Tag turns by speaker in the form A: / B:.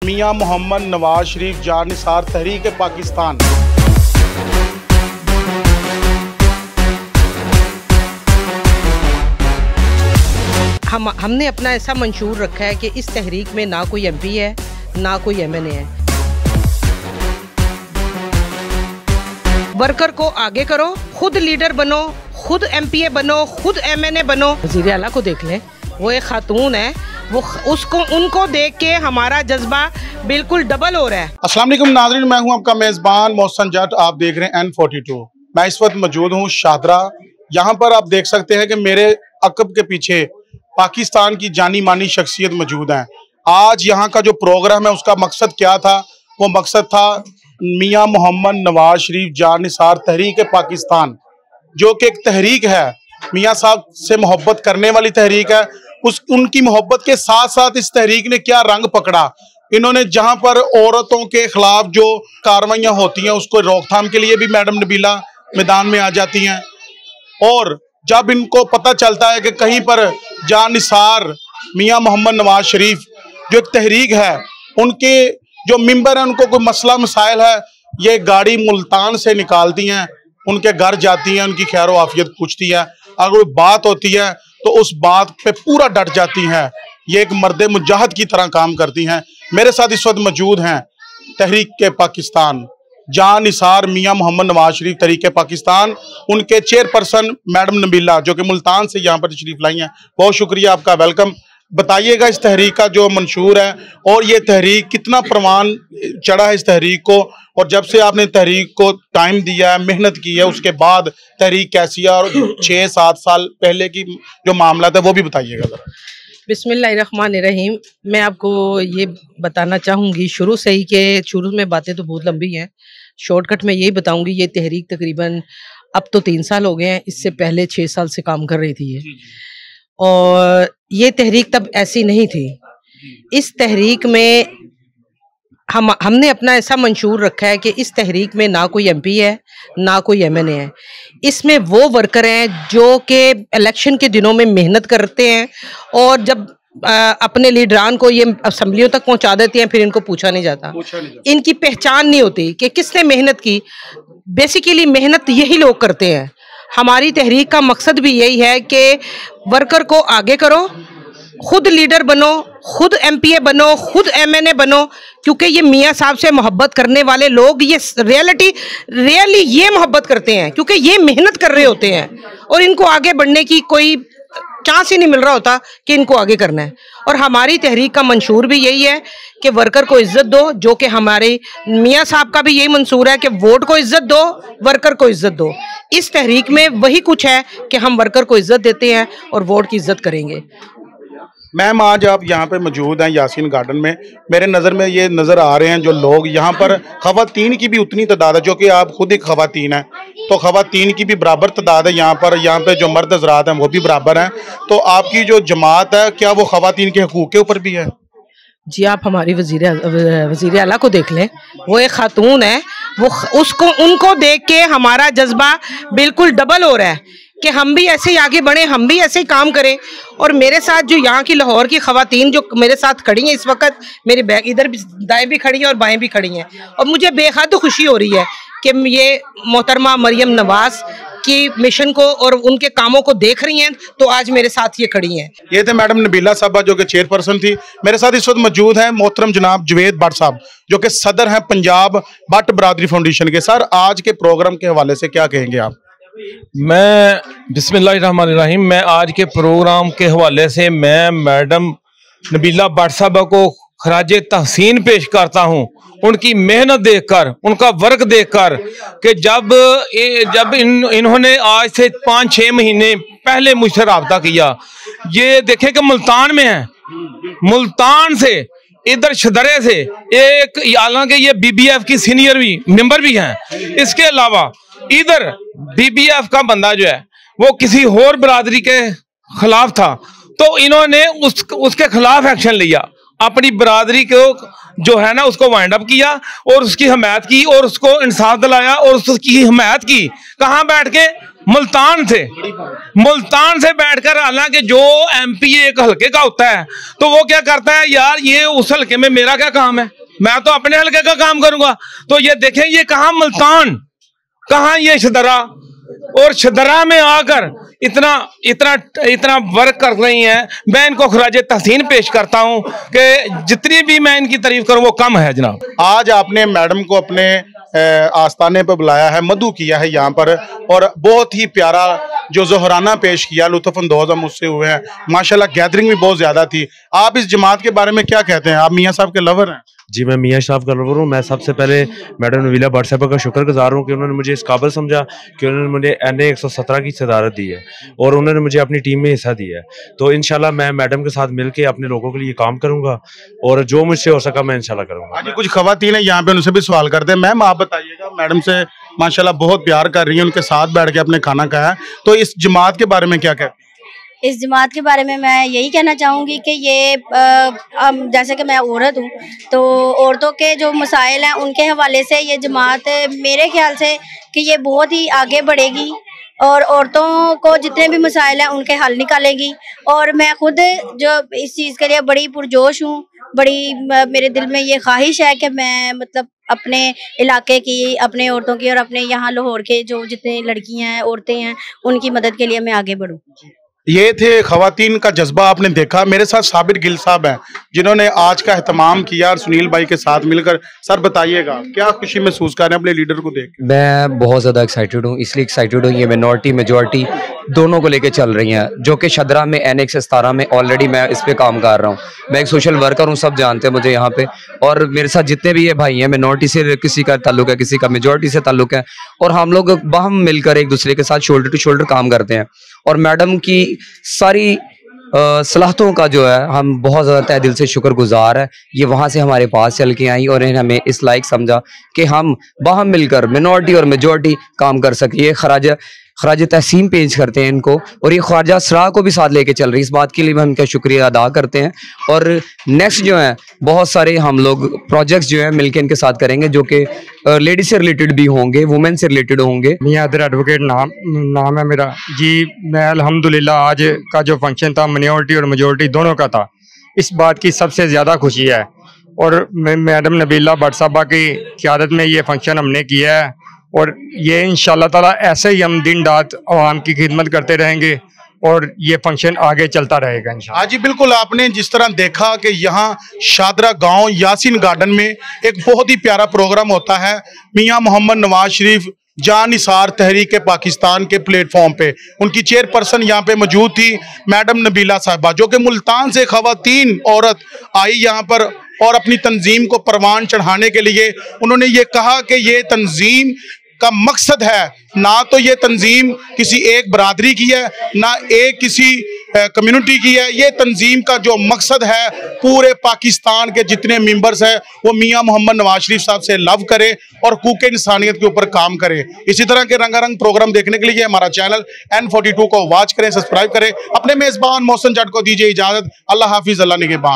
A: मियां मोहम्मद नवाज शरीफ जानिसार तहरीक पाकिस्तान।
B: हमने अपना ऐसा मंशूर रखा है कि इस तहरीक में ना कोई एमपी है ना कोई एमएनए है। वर्कर को आगे करो, खुद लीडर बनो, खुद एमपीए बनो, खुद एमएनए बनो। वज़ीर आला को देख लें, वो एक खातून है, वो उनको देख के हमारा जज्बा बिल्कुल डबल हो रहा है।
A: अस्सलाम वालेकुम नाज़रीन, मैं हूं आपका मेज़बान मोहसन जट। आप देख रहे हैं N42। मैं इस वक्त मौजूद हूं शाहदरा। यहाँ पर आप देख सकते हैं कि मेरे अकब के पीछे पाकिस्तान की जानी मानी शख्सियत मौजूद हैं। आज यहाँ का जो प्रोग्राम है उसका मकसद क्या था? वो मकसद था मियां मोहम्मद नवाज शरीफ जानिसार तहरीक पाकिस्तान, जो कि एक तहरीक है, मियां साहब से मोहब्बत करने वाली तहरीक है। उनकी मोहब्बत के साथ साथ इस तहरीक ने क्या रंग पकड़ा। इन्होंने जहां पर औरतों के खिलाफ जो कार्रवाइयां होती हैं उसको रोकथाम के लिए भी मैडम नबीला मैदान में आ जाती हैं, और जब इनको पता चलता है कि कहीं पर जानिसार मियां मोहम्मद नवाज शरीफ जो एक तहरीक है, उनके जो मेंबर हैं, उनको कोई मसला मसाइल है, ये गाड़ी मुल्तान से निकालती हैं, उनके घर जाती हैं, उनकी खैर आफियत पूछती है। अगर कोई बात होती है तो उस बात पे पूरा डट जाती हैं। ये एक मर्दे मुजाहिद की तरह काम करती हैं। मेरे साथ इस वक्त मौजूद हैं तहरीक के पाकिस्तान जानिसार मियां मोहम्मद नवाज शरीफ तहरीक पाकिस्तान, उनके चेयरपर्सन मैडम नबीला, जो कि मुल्तान से यहाँ पर तशरीफ लाई हैं। बहुत शुक्रिया आपका, वेलकम। बताइएगा इस तहरीक का जो मंशूर है, और ये तहरीक कितना परवान चढ़ा है इस तहरीक को, और जब से आपने तहरीक को टाइम दिया है, मेहनत की है, उसके बाद तहरीक कैसी है, और 6-7 साल पहले की जो मामला था वो भी बताइएगा जरा।
B: बिस्मिल्लाहिर्रहमानिर्रहीम। मैं आपको ये बताना चाहूँगी शुरू से ही कि शुरू में बातें तो बहुत लंबी हैं, शॉर्टकट में यही बताऊँगी। ये तहरीक तकरीबन अब तो 3 साल हो गए हैं, इससे पहले 6 साल से काम कर रही थी ये। और ये तहरीक तब ऐसी नहीं थी। इस तहरीक में हमने अपना ऐसा मंशूर रखा है कि इस तहरीक में ना कोई एमपी है ना कोई एमएनए है। इसमें वो वर्कर हैं जो कि इलेक्शन के दिनों में मेहनत करते हैं, और जब अपने लीडरान को ये असम्बलियों तक पहुंचा देते हैं, फिर इनको पूछा नहीं जाता, इनकी पहचान नहीं होती कि किसने मेहनत की। बेसिकली मेहनत यही लोग करते हैं। हमारी तहरीक का मकसद भी यही है कि वर्कर को आगे करो, खुद लीडर बनो, खुद एमपीए बनो, खुद एमएनए बनो, क्योंकि ये मियां साहब से मोहब्बत करने वाले लोग ये रियली ये मोहब्बत करते हैं, क्योंकि ये मेहनत कर रहे होते हैं और इनको आगे बढ़ने की कोई चांस ही नहीं मिल रहा होता कि इनको आगे करना है। और हमारी तहरीक का मंशूर भी यही है कि वर्कर को इज्जत दो, जो कि हमारे मियां साहब का भी यही मंशूर है कि वोट को इज्जत दो, वर्कर को इज्जत दो। इस तहरीक में वही कुछ है कि हम वर्कर को इज्जत देते हैं और वोट की इज्जत करेंगे।
A: मैम, आज आप यहाँ पे मौजूद हैं यासीन गार्डन में। मेरे नज़र में ये नज़र आ रहे हैं जो लोग यहाँ पर, ख़वातीन की भी उतनी तादाद है, जो कि आप खुद एक ख़वातीन हैं, तो ख़वातीन की भी बराबर तादाद है यहाँ पर। यहाँ पे जो मर्द हज़रात हैं वो भी बराबर हैं। तो आपकी जो जमात है, क्या वो ख़वातीन के हकूक़ के ऊपर भी है?
B: जी, आप हमारी वज़ीर आला को देख लें, वो एक खातून है, वो उनको देख के हमारा जज्बा बिल्कुल डबल हो रहा है कि हम भी ऐसे ही आगे बढ़ें, हम भी ऐसे ही काम करें। और मेरे साथ जो यहाँ की लाहौर की ख़वातीन जो मेरे साथ खड़ी हैं इस वक्त, मेरे बैग इधर भी दाएं भी खड़ी हैं और बाएं भी खड़ी हैं, और मुझे बेहद खुशी हो रही है कि ये मोहतरमा मरियम नवाज की मिशन को और उनके कामों को देख रही हैं, तो आज मेरे साथ ये खड़ी हैं।
A: ये थे मैडम नबीला साहबा, जो कि चेयरपर्सन थी। मेरे साथ इस वक्त मौजूद हैं मोहतरम जनाब जवेद भट्ट साहब, जो कि सदर हैं पंजाब भट्ट बरादरी फाउंडेशन के। सर, आज के प्रोग्राम के हवाले से क्या कहेंगे आप?
C: मैं बिस्मिल्लाहिर्रहमानिर्रहीम, मैं आज के प्रोग्राम के हवाले से मैं मैडम नबीला भट्ट साहबा को खराजे तहसीन पेश करता हूँ, उनकी मेहनत देखकर, उनका वर्क देखकर, कि जब इन्होंने आज से 5-6 महीने पहले मुझसे रब्ता किया। ये देखें कि मुल्तान में है, मुल्तान से इधर शदरे से एक, हालांकि ये बीबीएफ की सीनियर भी मेंबर भी हैं, इसके अलावा इधर बीबीएफ का बंदा जो है वो किसी और बरादरी के खिलाफ था, तो इन्होंने उसके खिलाफ एक्शन लिया, अपनी बरादरी को जो है ना उसको वाइंड अप किया और उसकी हमायत की और उसको इंसाफ दिलाया और उसकी हमायत की। कहाँ बैठ के? मुल्तान से बैठकर, हालांकि जो MP एक हल्के का होता है तो वो क्या करता है, यार ये उस हल्के में मेरा क्या काम है, मैं तो अपने हल्के का काम करूंगा। तो ये देखें, ये कहां मुल्तान, कहां ये शदरा, और शदरा में आकर इतना इतना इतना वर्क कर रही हैं। मैं इनको खराज तहसीन पेश करता हूं कि जितनी भी मैं इनकी तारीफ करूं वो कम है जनाब।
A: आज आपने मैडम को अपने आस्थाने पर बुलाया है, मधु किया है यहाँ पर, और बहुत ही प्यारा जो ज़ोहराना पेश किया, लुत्फ़ अंदोज़ हम उससे हुए हैं माशाल्लाह। गैदरिंग भी बहुत ज़्यादा थी। आप इस जमात के बारे में क्या कहते हैं? आप मियाँ साहब के लवर हैं?
D: जी, मैं मियाँ साहब का लवर हूँ। मैं सबसे पहले मैडम नबीला भट्ट साहब का शुक्रगुजार हूँ कि उन्होंने मुझे इस काबिल समझा कि उन्होंने मुझे NA 117 की सदारत दी है और उन्होंने मुझे अपनी टीम में हिस्सा दिया है। तो इंशाल्लाह मैं मैडम के साथ मिलके अपने लोगों के लिए काम करूँगा और जो मुझसे हो सका मैं इंशाल्लाह करूँगा।
A: आज कुछ ख़वातीन है यहाँ पे, उनसे भी सवाल करते हैं। मैम आप बताइएगा, मैडम से माशाल्लाह बहुत प्यार कर रही हैं, उनके साथ बैठ के अपने खाना खाया, तो इस जमात के बारे में क्या कहते हैं?
E: इस जमात के बारे में मैं यही कहना चाहूँगी कि ये जैसे कि मैं औरत हूँ, तो औरतों के जो मसाइल हैं उनके हवाले से ये जमात मेरे ख्याल से कि ये बहुत ही आगे बढ़ेगी और औरतों को जितने भी मसाइल हैं उनके हल निकालेगी। और मैं खुद जो इस चीज़ के लिए बड़ी पुरजोश हूँ, बड़ी मेरे दिल में ये ख्वाहिश है कि मैं मतलब अपने इलाके की, अपने औरतों की और अपने यहाँ लाहौर के जो जितने लड़कियाँ हैं, औरतें हैं, उनकी मदद के लिए मैं आगे बढ़ूँ।
A: ये थे ख़वातीन का जज्बा, आपने देखा। मेरे साथ साबिर गिल साहब हैं जिन्होंने आज का एहतमाम किया और सुनील भाई के साथ मिलकर। सर बताइएगा, क्या खुशी महसूस कर रहे हैं अपने लीडर को देख?
F: मैं बहुत ज़्यादा एक्साइटेड हूँ, इसलिए एक्साइटेड हूँ ये मिनॉरिटी मेजॉरिटी दोनों को लेके चल रही हैं, जो कि शदरा में NA 117 में ऑलरेडी मैं इस पे काम कर रहा हूँ। मैं एक सोशल वर्कर हूँ, सब जानते हैं मुझे यहाँ पे, और मेरे साथ जितने भी ये भाई हैं मिनॉरिटी से किसी का ताल्लुक है, किसी का मेजॉरिटी से ताल्लुक है, और हम लोग बाहम मिलकर एक दूसरे के साथ शोल्डर टू शोल्डर काम करते हैं। और मैडम की सारी सलाहतों का जो है हम बहुत ज़्यादा तहे दिल से शुक्रगुजार है। ये वहाँ से हमारे पास चल के आई और इन्हें हमें इस लायक समझा कि हम बाहम मिलकर मिनॉरिटी और मेजॉरिटी काम कर सके। खराज तहसीन पेश करते हैं इनको, और ये ख्वाजा सराह को भी साथ लेके चल रही है। इस बात के लिए हम इनका शुक्रिया अदा करते हैं। और नेक्स्ट जो है बहुत सारे हम लोग प्रोजेक्ट्स जो है मिलके इनके साथ करेंगे, जो कि लेडीज से रिलेटेड भी होंगे, वुमेन से रिलेटेड होंगे।
G: मियां अदर एडवोकेट नाम है मेरा जी। मैं अल्हम्दुलिल्लाह आज का जो फंक्शन था मिनॉरिटी और मेजॉरिटी दोनों का था, इस बात की सबसे ज़्यादा खुशी है। और मैडम नबीला भट्ट साहबा की क़यादत में ये फंक्शन हमने किया है, और ये इंशाल्लाह ताला ऐसे ही हम दिन रात आवाम की खिदमत करते रहेंगे और ये फंक्शन आगे चलता रहेगा इंशाल्लाह।
A: हाँ जी बिल्कुल, आपने जिस तरह देखा कि यहाँ शादरा गांव यासीन गार्डन में एक बहुत ही प्यारा प्रोग्राम होता है। मियाँ मोहम्मद नवाज शरीफ जानिसार तहरीक पाकिस्तान के प्लेटफॉर्म पे उनकी चेयरपर्सन यहाँ पे मौजूद थी मैडम नबीला साहिबा, जो कि मुल्तान से ख़वातीन औरत आई यहाँ पर और अपनी तंजीम को परवान चढ़ाने के लिए। उन्होंने ये कहा कि ये तंजीम का मकसद है, ना तो ये तंजीम किसी एक बरादरी की है, ना एक किसी कम्युनिटी की है। ये तंजीम का जो मकसद है पूरे पाकिस्तान के जितने मेंबर्स हैं वो मियाँ मोहम्मद नवाज शरीफ साहब से लव करें और हकूक़ इंसानियत के ऊपर काम करें। इसी तरह के रंगारंग प्रोग्राम देखने के लिए हमारा चैनल N42 को वॉच करें, सब्सक्राइब करें। अपने मेज़बान मोहसिन जट को दीजिए इजाज़त। अल्लाह हाफिज़, अल्लाह निगहबान।